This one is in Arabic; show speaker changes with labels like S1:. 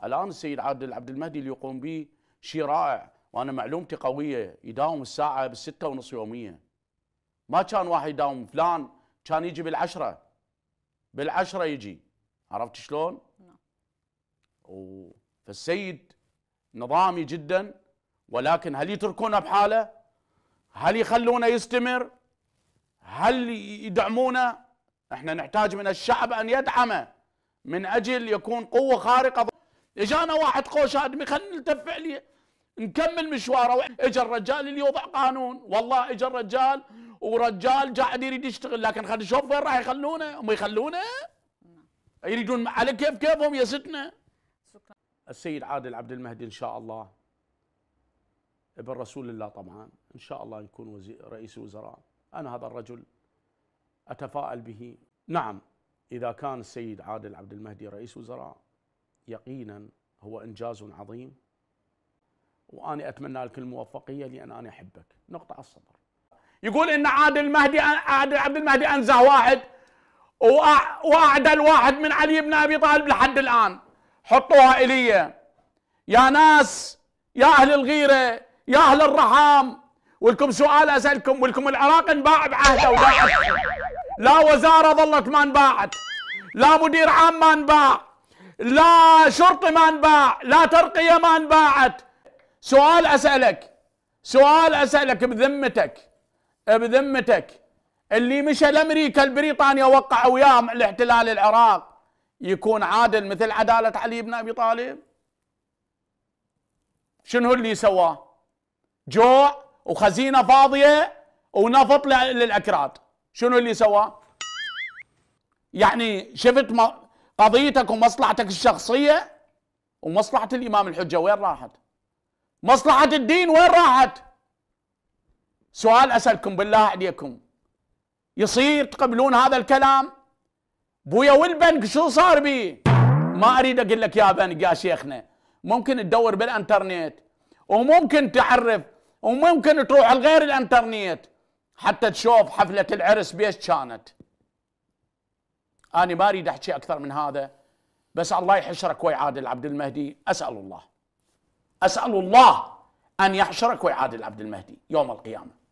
S1: الآن السيد عادل عبد المهدي اللي يقوم به شيء رائع، وأنا معلومتي قوية، يداوم الساعة ب6:30 يوميا. ما كان واحد يداوم فلان، كان يجي بالعشرة يجي. عرفت شلون؟ فالسيد نظامي جدا، ولكن هل يتركونه بحاله؟ هل يخلونه يستمر؟ هل يدعمونه؟ احنا نحتاج من الشعب ان يدعمه من اجل يكون قوه خارقه. اجانا واحد قوش ادمي خلينا نلتف عليه نكمل مشواره. اجى الرجال اللي يوضع قانون، والله اجى الرجال ورجال قاعد يريد يشتغل، لكن خلينا نشوف وين راح يخلونه. هم يخلونه؟ يريدون على كيفهم يا ستنا. السيد عادل عبد المهدي ان شاء الله ابن رسول الله طبعا، ان شاء الله يكون رئيس وزراء. انا هذا الرجل اتفائل به. نعم، اذا كان السيد عادل عبد المهدي رئيس وزراء يقينا هو انجاز عظيم، واني اتمنى لك الموفقيه لان انا احبك. نقطه على الصدر. يقول ان عادل عبد المهدي انزه واحد واعدل واحد من علي بن ابي طالب لحد الان. حطوها الي يا ناس، يا اهل الغيره، يا اهل الرحام. ولكم سؤال اسالكم، ولكم العراق انباع بعهده وضاعت، لا وزاره ظلت ما انباعت، لا مدير عام ما انباع، لا شرطي ما انباع، لا ترقيه ما انباعت. سؤال اسالك بذمتك اللي مشى لامريكا لبريطانيا وقع وياه الاحتلال العراق يكون عادل مثل عداله علي بن ابي طالب؟ شنو اللي سواه؟ جوع وخزينه فاضيه ونفط للاكراد. شنو اللي سواه؟ يعني شفت قضيتك ومصلحتك الشخصيه ومصلحه الامام الحجه وين راحت؟ مصلحه الدين وين راحت؟ سؤال اسالكم بالله عليكم، يصير تقبلون هذا الكلام؟ بويا والبنك شو صار بيه؟ ما اريد اقول لك يا بنك يا شيخنا، ممكن تدور بالانترنت وممكن تعرف وممكن تروح لغير الانترنت حتى تشوف حفله العرس بيش كانت. انا ما اريد احكي اكثر من هذا، بس الله يحشرك ويا عادل عبد المهدي. اسال الله ان يحشرك ويا عادل عبد المهدي يوم القيامه.